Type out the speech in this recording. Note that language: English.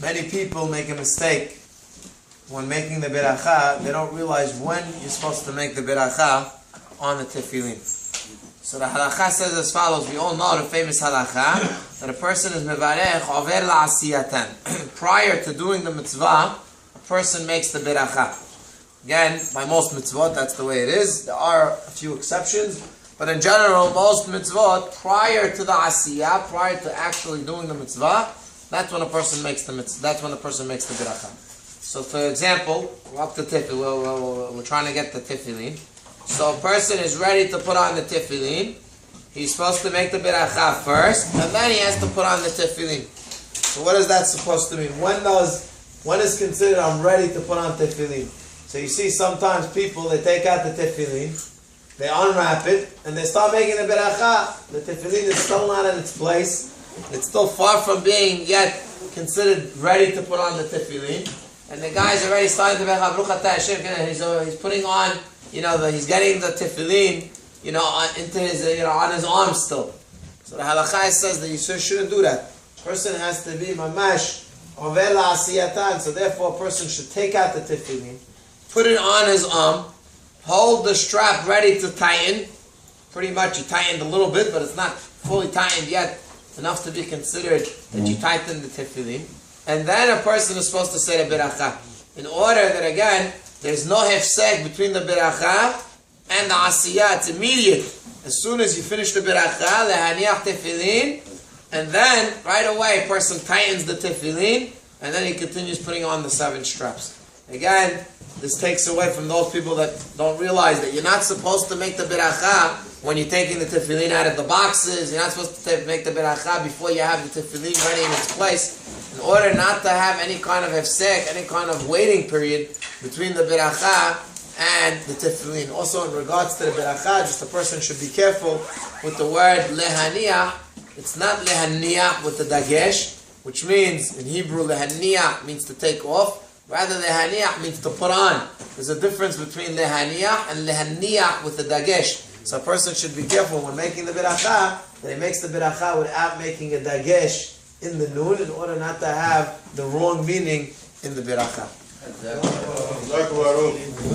Many people make a mistake when making the beracha. They don't realize when you're supposed to make the beracha on the tefillin. So the halakha says as follows. We all know the famous halakha that a person is mevarech over la'asiyatan. Prior to doing the mitzvah, a person makes the beracha. Again, by most mitzvot, that's the way it is. There are a few exceptions, but in general, most mitzvot, prior to the asiyah, prior to actually doing the mitzvah, that's when a person makes the mitzvah. That's when the person makes the beracha. So, for example, we're up to tefillin. We're trying to get the tefillin. So, a person is ready to put on the tefillin. He's supposed to make the beracha first, and then he has to put on the tefillin. So, what is that supposed to mean? When is considered I'm ready to put on tefillin? So you see, sometimes people, they take out the tefillin, they unwrap it, and they start making the beracha. The tefillin is still not in its place. It's still far from being yet considered ready to put on the tefillin. And the guy's already starting the beracha. Baruch atah Hashem. He's putting on, he's getting the tefillin, into his, on his arm still. So the halakha says that you shouldn't do that. Person has to be mamash over la'asiyatan. So therefore, a person should take out the tefillin, put it on his arm, hold the strap ready to tighten. Pretty much you tightened a little bit, but it's not fully tightened yet, enough to be considered that you tightened the tefillin. And then a person is supposed to say the beracha. In order that, again, there's no hefsek between the beracha and the asiyah. It's immediate. As soon as you finish the beracha, lehaniach tefillin, and then right away a person tightens the tefillin, and then he continues putting on the 7 straps. Again, this takes away from those people that don't realize that you're not supposed to make the beracha when you're taking the tefillin out of the boxes. You're not supposed to make the beracha before you have the tefillin ready in its place. In order not to have any kind of hefsek, any kind of waiting period between the beracha and the tefillin. Also, in regards to the beracha, just a person should be careful with the word lehaniah. It's not lehaniah with the dagesh, which means in Hebrew lehaniah means to take off. Rather, lehaniah means to put on. There's a difference between lehaniah and lehaniah with the dagesh. So a person should be careful when making the beracha that he makes the beracha without making a dagesh in the noon in order not to have the wrong meaning in the beracha.